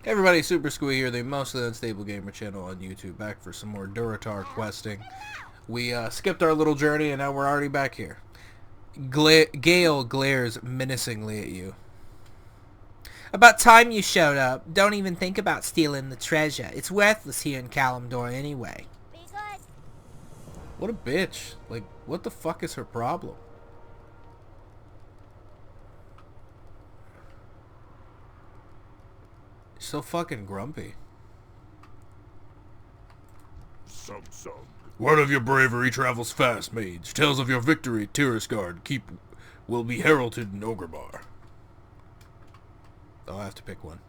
Hey everybody, Super Squee here, the mostly unstable gamer channel on YouTube, back for some more Durotar questing. We skipped our little journey and now we're already back here. Gale glares menacingly at you. About time you showed up. Don't even think about stealing the treasure. It's worthless here in Kalimdor anyway. Be good. What a bitch. Like, what the fuck is her problem? She's so fucking grumpy. Word of your bravery travels fast, mage. Tales of your victory, Tirisgard, will be heralded in Ogremar. Oh, I have to pick one.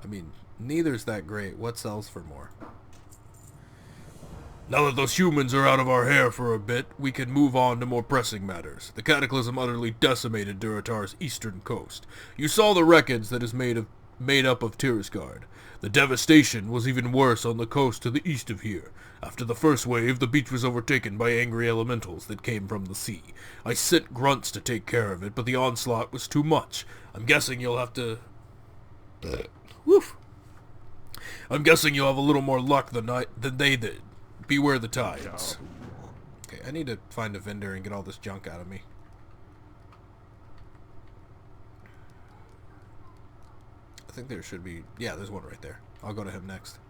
I mean, neither's that great. What sells for more? Now that those humans are out of our hair for a bit, we can move on to more pressing matters. The cataclysm utterly decimated Durotar's eastern coast. You saw the wreckage that is made up of Tirisgard. The devastation was even worse on the coast to the east of here. After the first wave, the beach was overtaken by angry elementals that came from the sea. I sent grunts to take care of it, but the onslaught was too much. I'm guessing you'll have to... Woof. I'm guessing you'll have a little more luck than they did. Beware the tides. Okay, I need to find a vendor and get all this junk out of me. I think there should be... Yeah, there's one right there. I'll go to him next.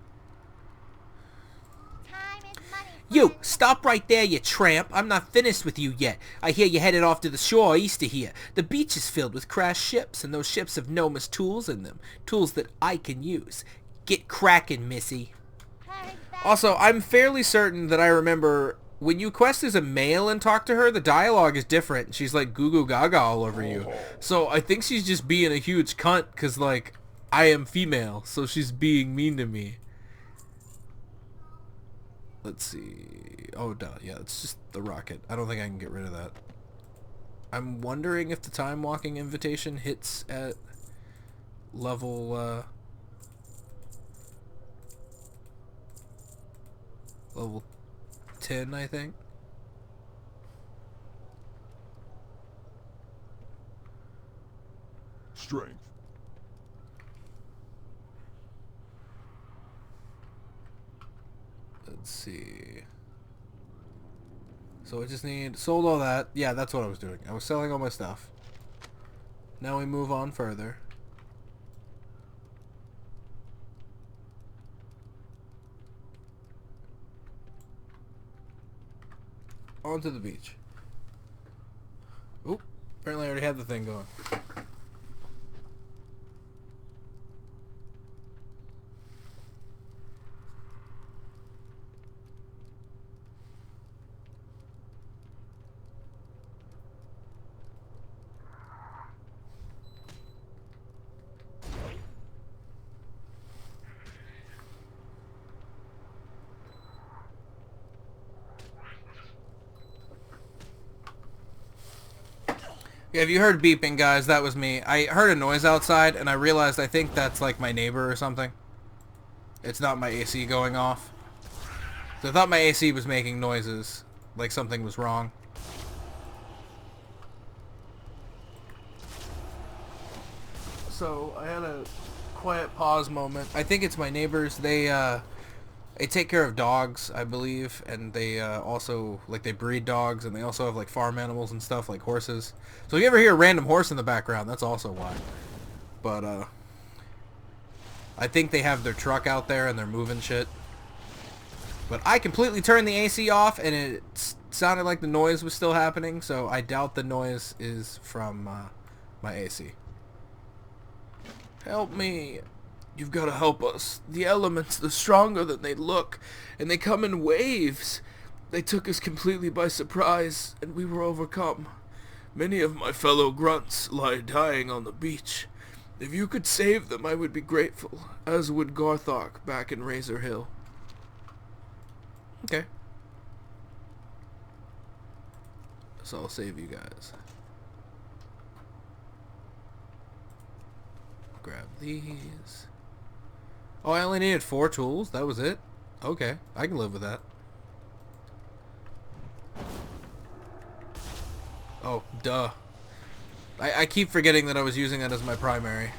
Time is money. You, stop right there, you tramp. I'm not finished with you yet. I hear you headed off to the shore east of here. The beach is filled with crashed ships, and those ships have Noma's tools in them. Tools that I can use. Get cracking, missy. Hurry back. Also, I'm fairly certain that I remember when you quest as a male and talk to her, the dialogue is different. She's like goo goo gaga all over you. So I think she's just being a huge cunt because, like, I am female, so she's being mean to me. Let's see. Oh, duh. Yeah, it's just the rocket. I don't think I can get rid of that. I'm wondering if the time walking invitation hits at level, level 10, I think. Strength. Let's see. So I just sold all that. Yeah, that's what I was doing. I was selling all my stuff. Now we move on further. Onto the beach. Oop. Apparently I already had the thing going. Yeah, if you heard beeping, guys, that was me. I heard a noise outside, and I realized I think that's like my neighbor or something. It's not my AC going off. So I thought my AC was making noises, like something was wrong. So I had a quiet pause moment. I think it's my neighbors. They take care of dogs, I believe, and they also, like, they breed dogs, and they also have, like, farm animals and stuff, like horses. So if you ever hear a random horse in the background, that's also why. But, I think they have their truck out there, and they're moving shit. But I completely turned the AC off, and it sounded like the noise was still happening, so I doubt the noise is from, my AC. Help me. You've got to help us. The elements, they're stronger than they look, and they come in waves. They took us completely by surprise, and we were overcome. Many of my fellow grunts lie dying on the beach. If you could save them, I would be grateful, as would Garthok back in Razor Hill. Okay. So I'll save you guys. Grab these. Oh, I only needed 4 tools? That was it? Okay, I can live with that. Oh, duh. I keep forgetting that I was using that as my primary.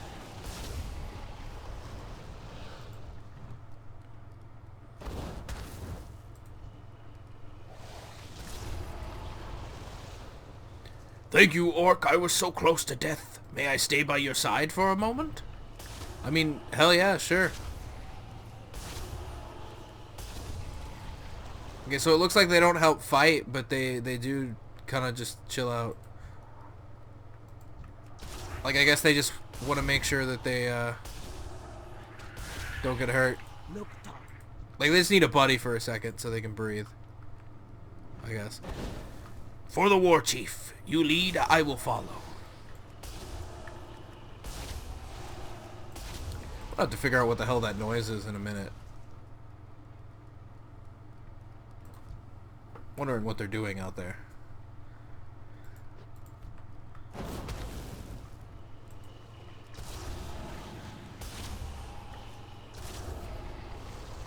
Thank you, Orc. I was so close to death. May I stay by your side for a moment? I mean, hell yeah, sure. Okay, so it looks like they don't help fight, but they do kind of just chill out. Like, I guess they just want to make sure that they don't get hurt. Like, they just need a buddy for a second so they can breathe, I guess. For the war chief. You lead, I will follow. I'll have to figure out what the hell that noise is in a minute. Wondering what they're doing out there.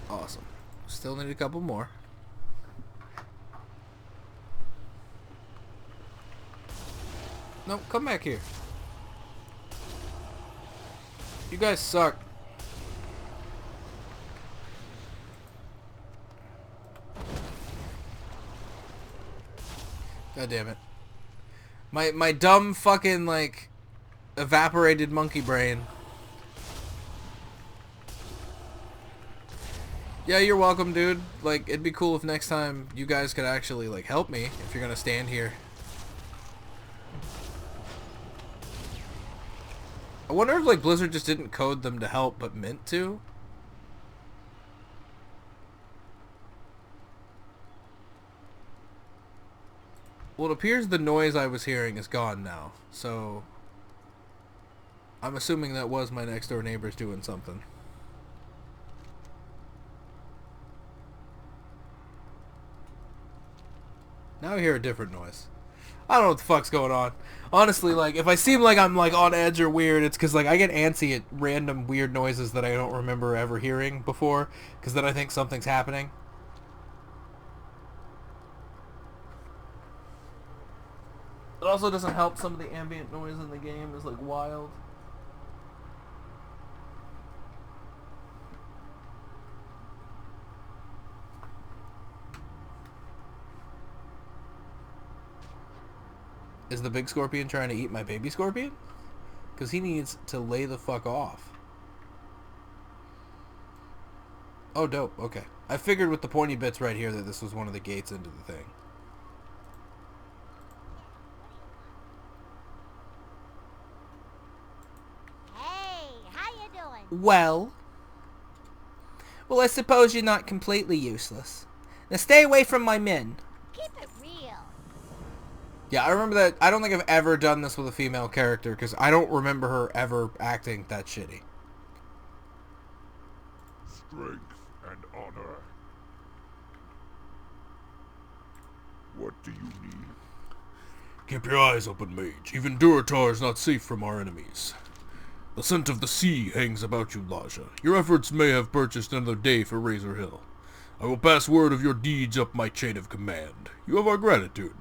Awesome. Still need a couple more. No, come back here. You guys suck. God damn it. My dumb fucking, like, evaporated monkey brain. Yeah, you're welcome, dude. Like, it'd be cool if next time you guys could actually, like, help me if you're gonna stand here. I wonder if, like, Blizzard just didn't code them to help, but meant to? Well, it appears the noise I was hearing is gone now, so I'm assuming that was my next door neighbors doing something. Now I hear a different noise. I don't know what the fuck's going on. Honestly, like, if I seem like I'm, like, on edge or weird, it's because, like, I get antsy at random weird noises that I don't remember ever hearing before, because then I think something's happening. It also doesn't help some of the ambient noise in the game is, like, wild. Is the big scorpion trying to eat my baby scorpion? Because he needs to lay the fuck off. Oh, dope. Okay. I figured with the pointy bits right here that this was one of the gates into the thing. Hey, how you doing? Well, I suppose you're not completely useless. Now stay away from my men. Keep it real. Yeah, I remember that. I don't think I've ever done this with a female character because I don't remember her ever acting that shitty. Strength and honor. What do you need? Keep your eyes open, mage. Even Durotar is not safe from our enemies. The scent of the sea hangs about you, Laja. Your efforts may have purchased another day for Razor Hill. I will pass word of your deeds up my chain of command. You have our gratitude.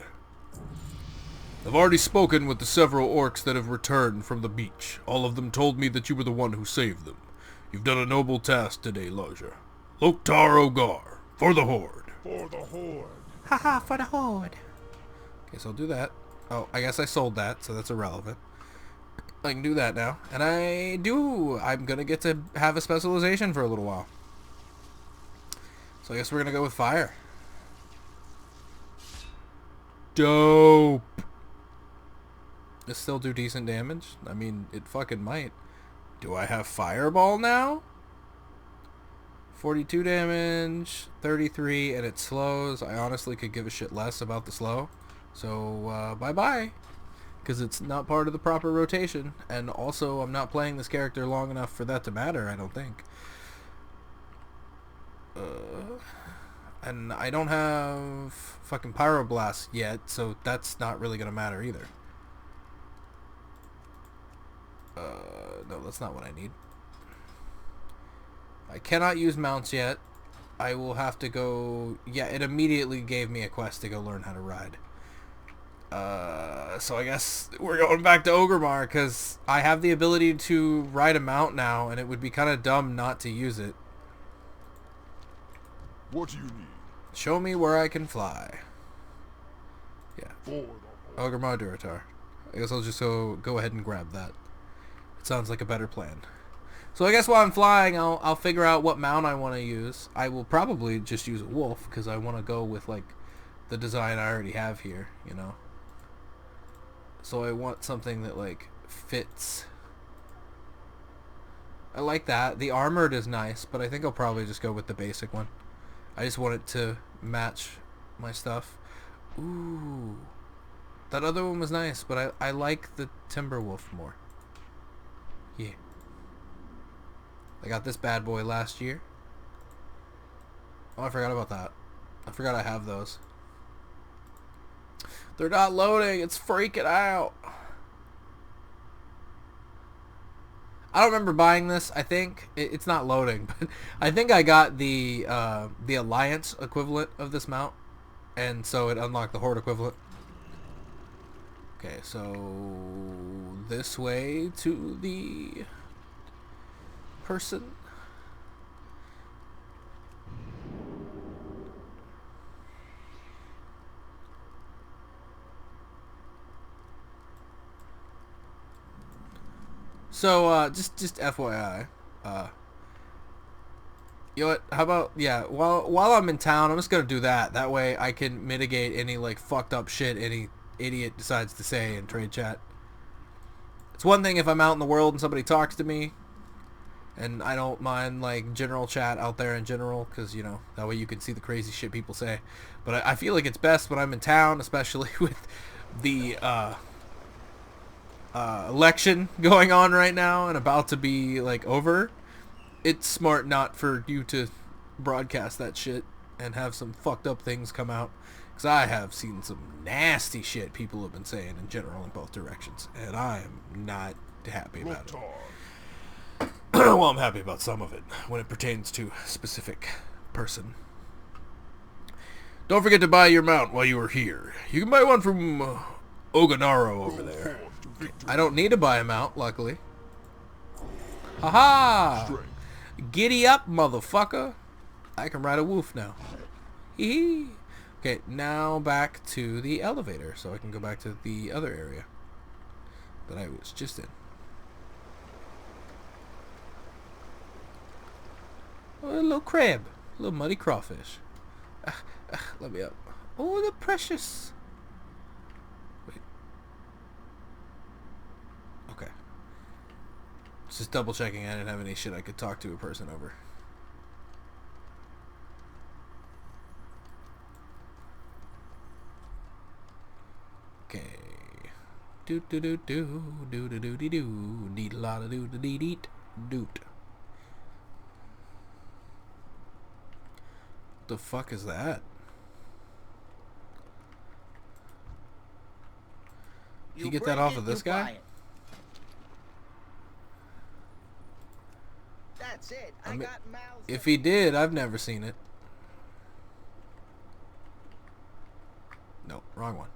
I've already spoken with the several orcs that have returned from the beach. All of them told me that you were the one who saved them. You've done a noble task today, Laja. Loktar Ogar, for the Horde. For the Horde. Haha, for the Horde. Okay, so I'll do that. Oh, I guess I sold that, so that's irrelevant. I can do that now. And I'm gonna get to have a specialization for a little while. So I guess we're gonna go with fire. Dope. Does still do decent damage? I mean, it fucking might. Do I have fireball now? 42 damage, 33, and it slows. I honestly could give a shit less about the slow. So, bye-bye. Because it's not part of the proper rotation. And also, I'm not playing this character long enough for that to matter, I don't think. And I don't have fucking Pyroblast yet, so that's not really going to matter either. No, that's not what I need. I cannot use mounts yet. I will have to go... Yeah, it immediately gave me a quest to go learn how to ride. So I guess we're going back to Ogremar, because I have the ability to ride a mount now, and it would be kind of dumb not to use it. What do you need? Show me where I can fly. Yeah. For the Horde. Ogremar Durotar. I guess I'll just go ahead and grab that. It sounds like a better plan. So I guess while I'm flying, I'll figure out what mount I want to use. I will probably just use a wolf because I want to go with like the design I already have here, you know. So I want something that like fits. I like that. The armored is nice, but I think I'll probably just go with the basic one. I just want it to match my stuff. Ooh. That other one was nice, but I like the Timberwolf more. Yeah. I got this bad boy last year. Oh, I forgot about that. I forgot I have those. They're not loading. It's freaking out. I don't remember buying this. I think it's not loading, but I think I got the Alliance equivalent of this mount, and so it unlocked the Horde equivalent. Okay, so this way to the person. So just FYI, you know what? How about while I'm in town, I'm just gonna do that. That way I can mitigate any like fucked up shit any idiot decides to say in trade chat. It's one thing if I'm out in the world and somebody talks to me, and I don't mind like general chat out there in general, because you know that way you can see the crazy shit people say. But I feel like it's best when I'm in town, especially with the election going on right now and about to be like over. It's smart not for you to broadcast that shit and have some fucked up things come out, because I have seen some nasty shit people have been saying in general in both directions, and I am not happy about it. Well, I'm happy about some of it when it pertains to a specific person. Don't forget to buy your mount while you are here. You can buy one from Oganaro over there. I don't need to buy a mount, luckily. Haha! Giddy up, motherfucker! I can ride a wolf now. Hee hee! Okay, now back to the elevator, so I can go back to the other area that I was just in. Oh, a little crab. A little muddy crawfish. Let me up. Oh, the precious. Wait. Okay. Just double checking I didn't have any shit I could talk to a person over. Okay. Do do do do do do do do do. Need a lot of do do dee dee doot. The fuck is that? Did you get that off of this guy? That's it. I mean, got mouths. if he did, I've never seen it. No, wrong one.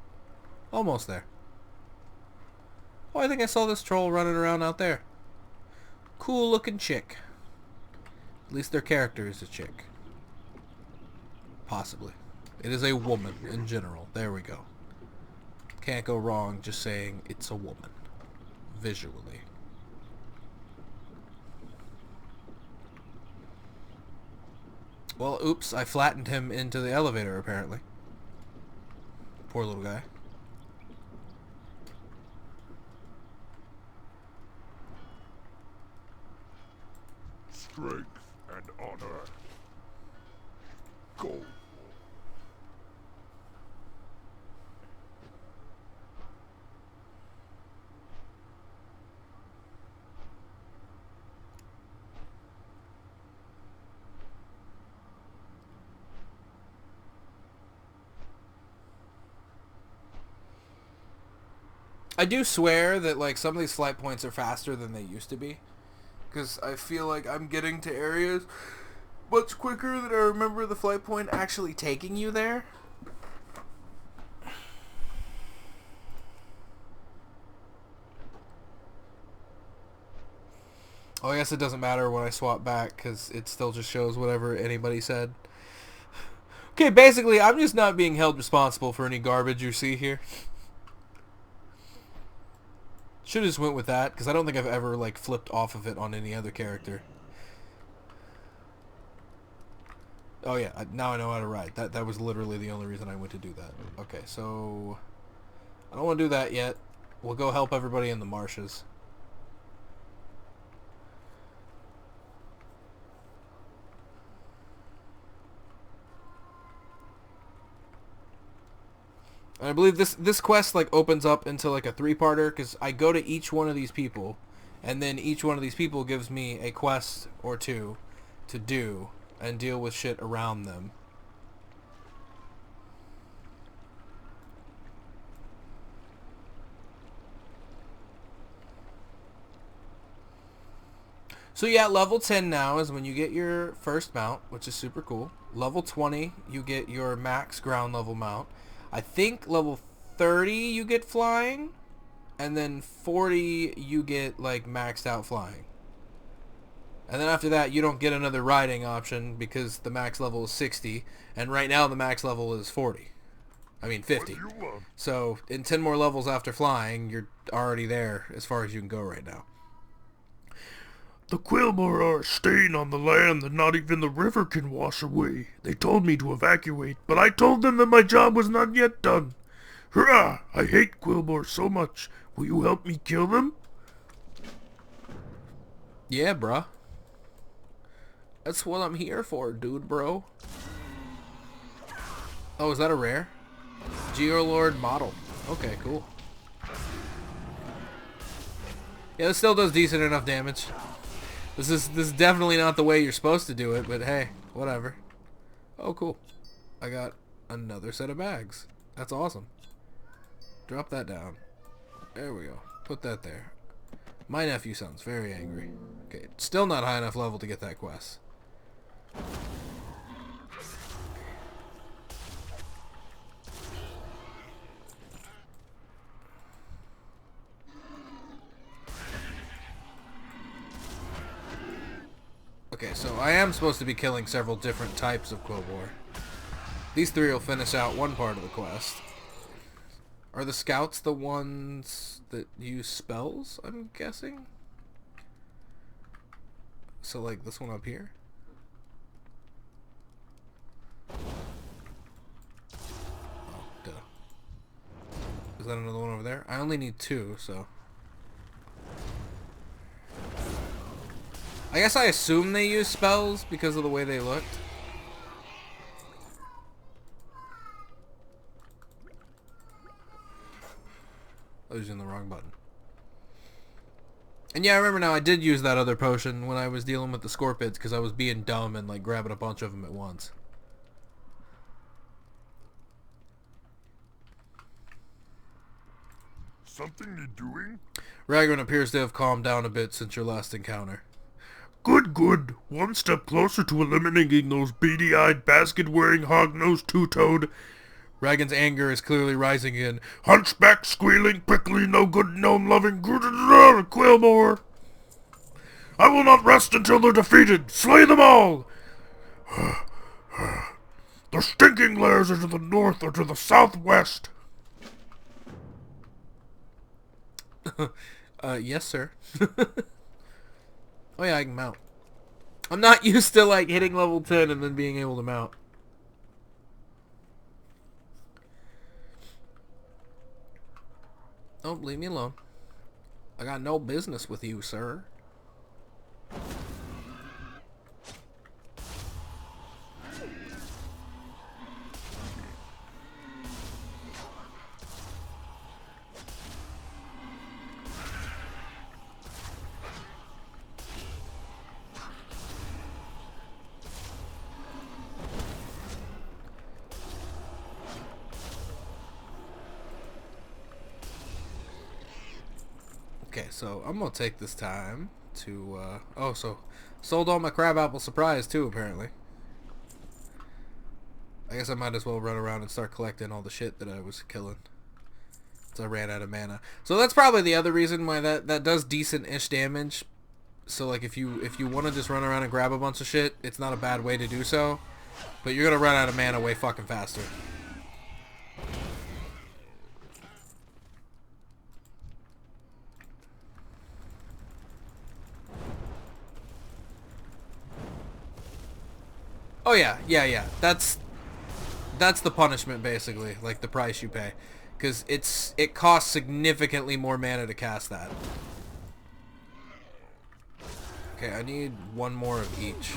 Almost there. Oh, I think I saw this troll running around out there. Cool looking chick. At least their character is a chick. Possibly. It is a woman in general. There we go. Can't go wrong just saying it's a woman. Visually. Well, oops, I flattened him into the elevator apparently. Poor little guy. Strength and honor. Go. I do swear that like some of these flight points are faster than they used to be, because I feel like I'm getting to areas much quicker than I remember the flight point actually taking you there. Oh, I guess it doesn't matter when I swap back, because it still just shows whatever anybody said. Okay, basically, I'm just not being held responsible for any garbage you see here. Should have just went with that, because I don't think I've ever, like, flipped off of it on any other character. Oh yeah, now I know how to ride. That was literally the only reason I went to do that. Okay, so... I don't want to do that yet. We'll go help everybody in the marshes. And I believe this quest like opens up into like a 3-parter, because I go to each one of these people, and then each one of these people gives me a quest or two to do and deal with shit around them. So yeah, level 10 now is when you get your first mount, which is super cool. Level 20, you get your max ground level mount. I think level 30 you get flying, and then 40 you get like maxed out flying. And then after that you don't get another riding option because the max level is 60, and right now the max level is 40. I mean 50. So in 10 more levels after flying, you're already there as far as you can go right now. The Quillmore are a stain on the land that not even the river can wash away. They told me to evacuate, but I told them that my job was not yet done. Hurrah! I hate Quillmore so much. Will you help me kill them? Yeah, bruh. That's what I'm here for, dude, bro. Oh, is that a rare? Geolord model. Okay, cool. Yeah, this still does decent enough damage. This is definitely not the way you're supposed to do it, but hey, whatever. Oh, cool. I got another set of bags. That's awesome. Drop that down. There we go. Put that there. My nephew sounds very angry. Okay, still not high enough level to get that quest. Okay, so I am supposed to be killing several different types of Quillmore. These 3 will finish out one part of the quest. Are the scouts the ones that use spells, I'm guessing? So like this one up here? Oh, duh. Is that another one over there? I only need 2, so... I guess I assume they use spells because of the way they looked. I was using the wrong button. And yeah, I remember now, I did use that other potion when I was dealing with the scorpids because I was being dumb and like grabbing a bunch of them at once. Something you doing? Ragran appears to have calmed down a bit since your last encounter. Good, good. One step closer to eliminating those beady-eyed, basket-wearing, hog-nosed two-toed. Ragran's anger is clearly rising again. Hunchback, squealing, prickly, no-good, gnome-loving, Quillmore. I will not rest until they're defeated. Slay them all. Their stinking lairs are to the north or to the southwest. Yes, sir. Oh yeah, I can mount. I'm not used to like hitting level 10 and then being able to mount. Oh, leave me alone. I got no business with you, sir. Okay, so I'm gonna take this time to, oh, so sold all my crabapple surprise too, apparently. I guess I might as well run around and start collecting all the shit that I was killing. So I ran out of mana. So that's probably the other reason why that does decent-ish damage. So like if you want to just run around and grab a bunch of shit, it's not a bad way to do so. But you're gonna run out of mana way fucking faster. Oh yeah, yeah. That's the punishment basically, like the price you pay, because it costs significantly more mana to cast that. Okay, I need one more of each.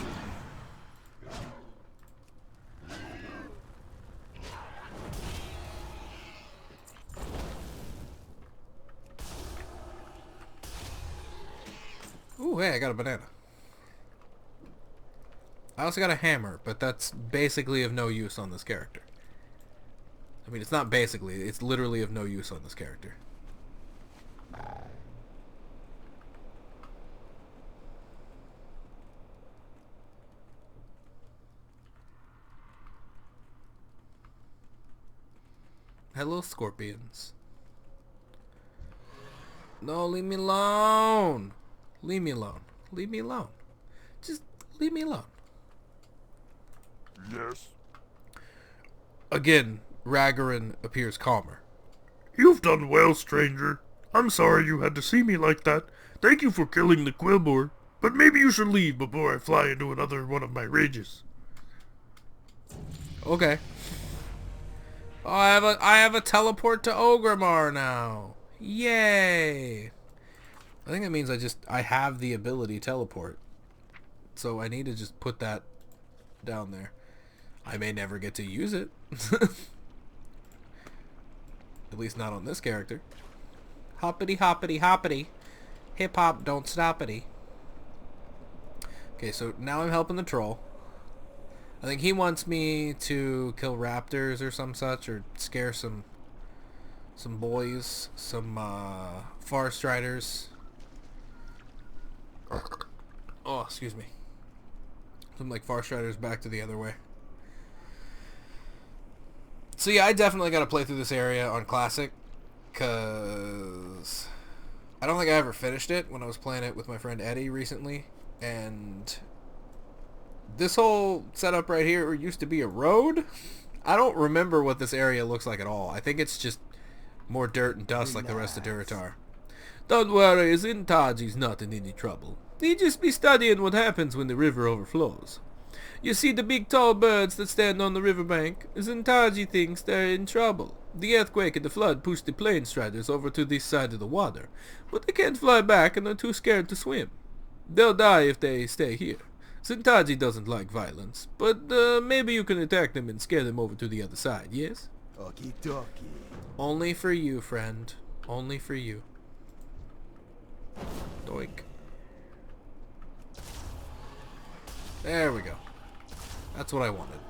Ooh, hey, I got a banana. I also got a hammer, but that's basically of no use on this character. I mean, it's not basically, it's literally of no use on this character. Hello, scorpions. No, leave me alone. Leave me alone. Leave me alone. Just leave me alone. Yes. Again, Ragarin appears calmer. You've done well, stranger. I'm sorry you had to see me like that. Thank you for killing the Quillboar. But maybe you should leave before I fly into another one of my rages. Okay. Oh, I have a teleport to Ogrimmar now. Yay! I think that means I have the ability teleport. So I need to just put that down there. I may never get to use it. At least not on this character. Hoppity hoppity hoppity. Hip hop don't stoppity. Okay, so now I'm helping the troll. I think he wants me to kill raptors or some such, or scare some boys, some forest riders. Oh, excuse me. Some like forest riders back to the other way. So yeah, I definitely got to play through this area on classic, cause I don't think I ever finished it when I was playing it with my friend Eddie recently, and this whole setup right here used to be a road. I don't remember what this area looks like at all. I think it's just more dirt and dust like the rest of Durotar. Don't worry, Zintaji's not in any trouble. He just be studying what happens when the river overflows. You see the big tall birds that stand on the riverbank? Zintaji thinks they're in trouble. The earthquake and the flood pushed the plain striders over to this side of the water, but they can't fly back and are too scared to swim. They'll die if they stay here. Zintaji doesn't like violence, but maybe you can attack them and scare them over to the other side, yes? Okie dokie. Only for you, friend. Only for you. Doink. There we go. That's what I wanted.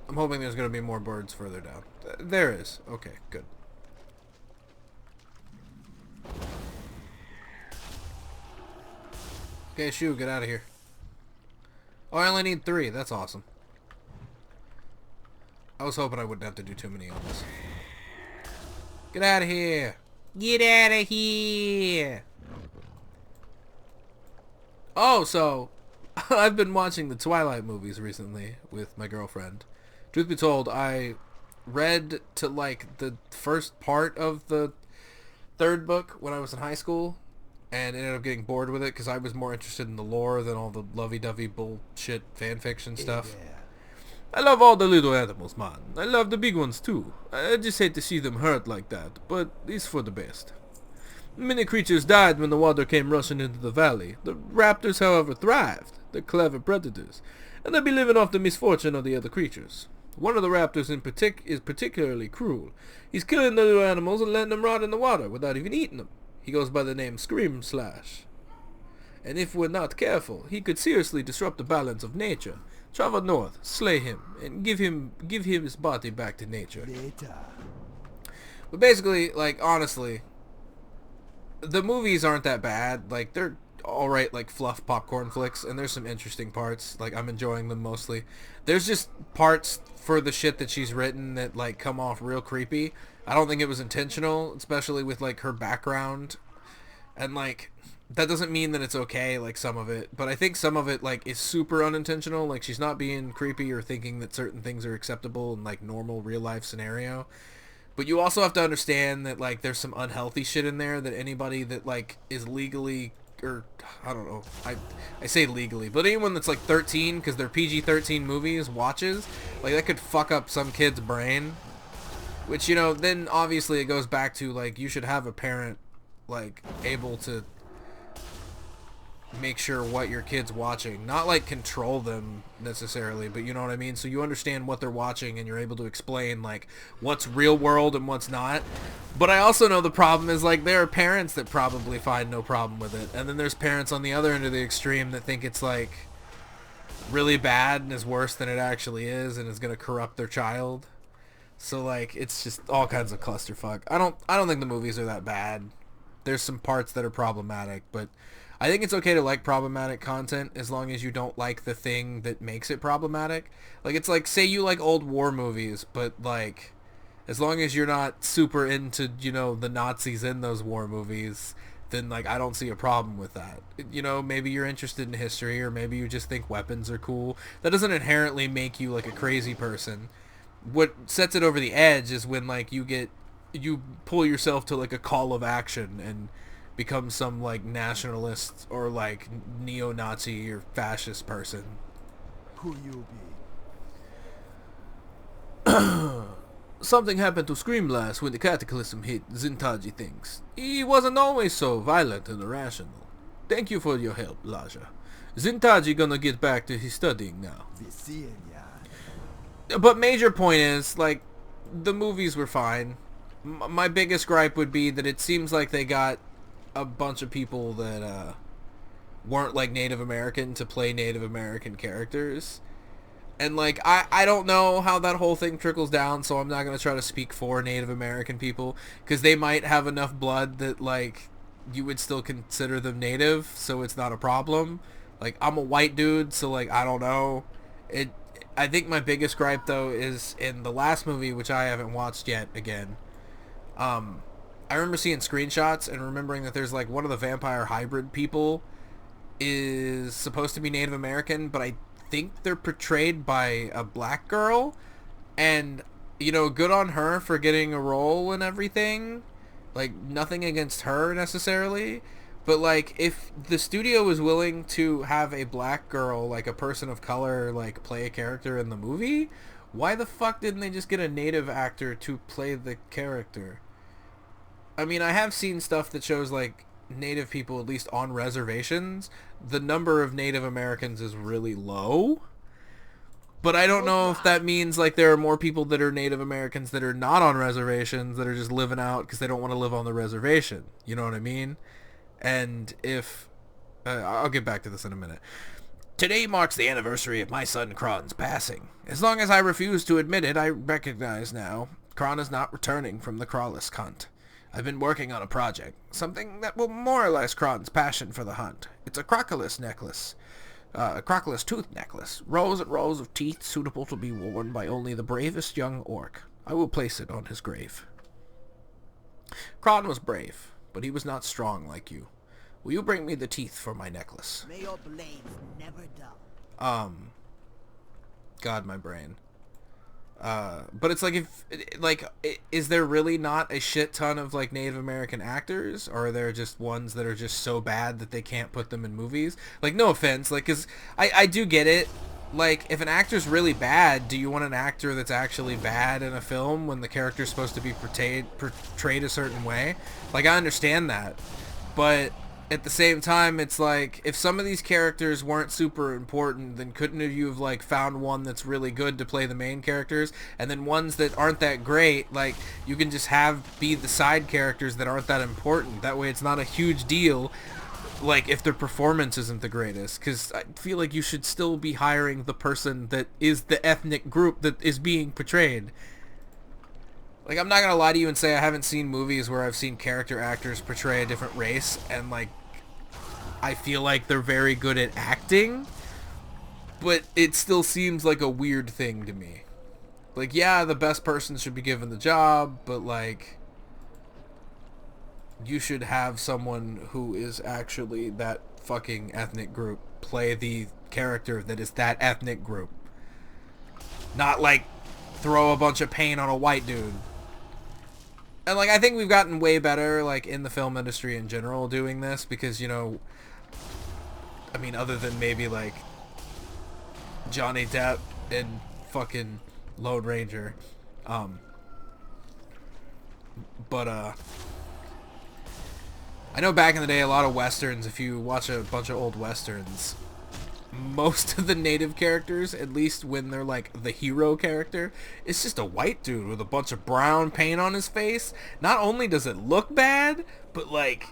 I'm hoping there's going to be more birds further down. There is. Okay, good. Okay, shoo, get out of here. Oh, I only need 3. That's awesome. I was hoping I wouldn't have to do too many on this. Get out of here. Get out of here. Oh, so I've been watching the Twilight movies recently with my girlfriend. Truth be told, I read to like the first part of the 3rd book when I was in high school and ended up getting bored with it because I was more interested in the lore than all the lovey-dovey bullshit fanfiction stuff. Yeah. I love all the little animals, man. I love the big ones too. I just hate to see them hurt like that, but it's for the best. Many creatures died when the water came rushing into the valley. The raptors, however, thrived. They're clever predators, and they'll be living off the misfortune of the other creatures. One of the raptors is particularly cruel. He's killing the little animals and letting them rot in the water without even eating them. He goes by the name Scream Slash. And if we're not careful, he could seriously disrupt the balance of nature. Travel north, slay him, and give him his body back to nature. Later. But basically, like, honestly, the movies aren't that bad. Like, they're alright, like, fluff popcorn flicks, and there's some interesting parts. Like, I'm enjoying them mostly. There's just parts for the shit that she's written that, like, come off real creepy. I don't think it was intentional, especially with, like, her background. And, like, that doesn't mean that it's okay, like, some of it. But I think some of it, like, is super unintentional. Like, she's not being creepy or thinking that certain things are acceptable in, like, normal real-life scenario. But you also have to understand that, like, there's some unhealthy shit in there that anybody that, like, is legally, or, I don't know, I say legally, but anyone that's, like, 13, because they're PG-13 movies, watches, like, that could fuck up some kid's brain. Which, you know, then obviously it goes back to, like, you should have a parent, like, able to make sure what your kid's watching. Not, like, control them, necessarily, but you know what I mean? So you understand what they're watching, and you're able to explain, like, what's real world and what's not. But I also know the problem is, like, there are parents that probably find no problem with it. And then there's parents on the other end of the extreme that think it's, like, really bad and is worse than it actually is and is going to corrupt their child. So, like, it's just all kinds of clusterfuck. I don't think the movies are that bad. There's some parts that are problematic, but I think it's okay to like problematic content as long as you don't like the thing that makes it problematic. Like, it's like, say you like old war movies, but, like, as long as you're not super into, you know, the Nazis in those war movies, then, like, I don't see a problem with that. You know, maybe you're interested in history, or maybe you just think weapons are cool. That doesn't inherently make you, like, a crazy person. What sets it over the edge is when, like, you pull yourself to, like, a call of action and become some, like, nationalist or, like, neo-Nazi or fascist person. Who you Something happened to Screamblast when the cataclysm hit, Zintaji thinks. He wasn't always so violent and irrational. Thank you for your help, Laja. Zintaji gonna get back to his studying now. be? Seeing ya. But major point is, like, the movies were fine. My biggest gripe would be that it seems like they got a bunch of people that weren't, like, Native American to play Native American characters. And, like, I don't know how that whole thing trickles down, so I'm not going to try to speak for Native American people, because they might have enough blood that, like, you would still consider them Native, so it's not a problem. Like, I'm a white dude, so, like, I don't know. I think my biggest gripe, though, is in the last movie, which I haven't watched yet again. I remember seeing screenshots and remembering that there's, like, one of the vampire hybrid people is supposed to be Native American, but I think they're portrayed by a black girl. And, you know, good on her for getting a role and everything. Like, nothing against her necessarily. But, like, if the studio was willing to have a black girl, like a person of color, like, play a character in the movie, why the fuck didn't they just get a native actor to play the character? I mean, I have seen stuff that shows, like, Native people, at least on reservations. The number of Native Americans is really low. But I don't know if that means, like, there are more people that are Native Americans that are not on reservations that are just living out because they don't want to live on the reservation. You know what I mean? And if... I'll get back to this in a minute. Today marks the anniversary of my son Kron's passing. As long as I refuse to admit it, I recognize now Kron is not returning from the Crawlisk hunt. I've been working on a project, something that will memorialize Kron's passion for the hunt. It's a crocodile necklace. A crocodile tooth necklace. Rows and rows of teeth suitable to be worn by only the bravest young orc. I will place it on his grave. Kron was brave, but he was not strong like you. Will you bring me the teeth for my necklace? May your blades never dull. God, my brain. But it's like, is there really not a shit ton of, like, Native American actors? Or are there just ones that are just so bad that they can't put them in movies? Like, no offense, like, cause I do get it. Like, if an actor's really bad, do you want an actor that's actually bad in a film when the character's supposed to be portrayed a certain way? Like, I understand that. But at the same time, it's like, if some of these characters weren't super important, then couldn't you have, like, found one that's really good to play the main characters, and then ones that aren't that great, like, you can just have be the side characters that aren't that important. That way it's not a huge deal, like, if their performance isn't the greatest, because I feel like you should still be hiring the person that is the ethnic group that is being portrayed. Like, I'm not gonna lie to you and say I haven't seen movies where I've seen character actors portray a different race, and, like, I feel like they're very good at acting, but it still seems like a weird thing to me. Like, yeah, the best person should be given the job, but, like, you should have someone who is actually that fucking ethnic group play the character that is that ethnic group. Not, like, throw a bunch of paint on a white dude. And, like, I think we've gotten way better, like, in the film industry in general doing this because, you know, I mean, other than maybe, like, Johnny Depp and fucking Lone Ranger. But I know back in the day, a lot of Westerns, if you watch a bunch of old Westerns, most of the native characters, at least when they're like the hero character, it's just a white dude with a bunch of brown paint on his face. Not only does it look bad, but like,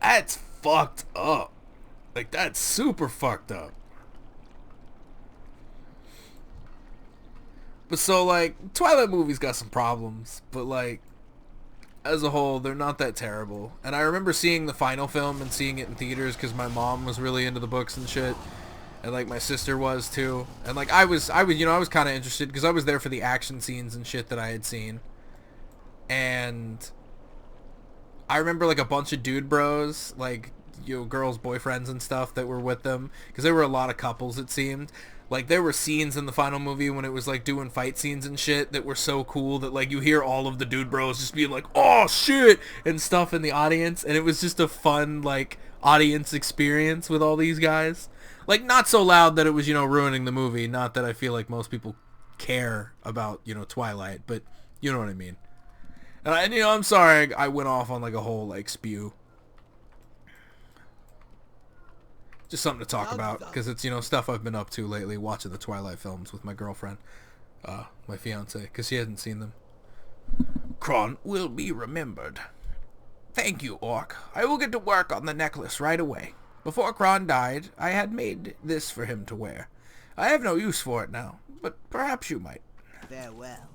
that's fucked up. Like, that's super fucked up. But so, like, Twilight movies got some problems, but like, as a whole, they're not that terrible. And I remember seeing the final film and seeing it in theaters because my mom was really into the books and shit. And like my sister was too. And like I was you know, I was kind of interested because I was there for the action scenes and shit that I had seen. And I remember like a bunch of dude bros, like, you know, girls' boyfriends and stuff that were with them, because there were a lot of couples, it seemed. Like, there were scenes in the final movie when it was like doing fight scenes and shit that were so cool that like you hear all of the dude bros just being like, oh shit, and stuff in the audience, and it was just a fun like audience experience with all these guys. Like, not so loud that it was, you know, ruining the movie. Not that I feel like most people care about, you know, Twilight, but you know what I mean. And you know, I'm sorry I went off on like a whole like spew. Just something to talk about, because it's, you know, stuff I've been up to lately, watching the Twilight films with my girlfriend, my fiance, because she hasn't seen them. Kron will be remembered. Thank you, Orc. I will get to work on the necklace right away. Before Kron died, I had made this for him to wear. I have no use for it now, but perhaps you might. Farewell.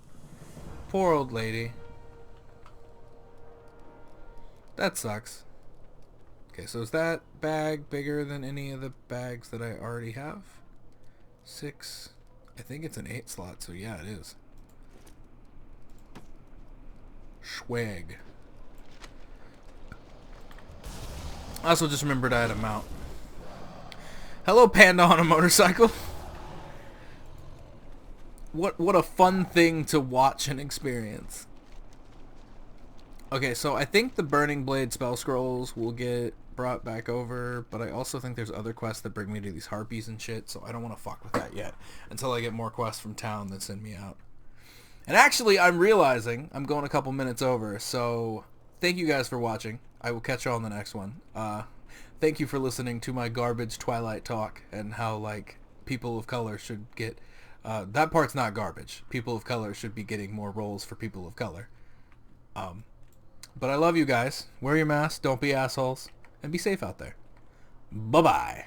Poor old lady. That sucks. Okay, so is that bag bigger than any of the bags that I already have? 6. I think it's an 8 slot, so yeah, it is. Swag. I also just remembered I had a mount. Hello, panda on a motorcycle. What a fun thing to watch and experience. Okay, so I think the Burning Blade spell scrolls will get brought back over, but I also think there's other quests that bring me to these harpies and shit, so I don't want to fuck with that yet until I get more quests from town that send me out. And actually, I'm realizing I'm going a couple minutes over, so thank you guys for watching. I will catch you on the next one. Thank you for listening to my garbage Twilight talk and how, like, people of color should get... that part's not garbage. People of color should be getting more roles for people of color. But I love you guys. Wear your mask, don't be assholes, and be safe out there. Bye-bye.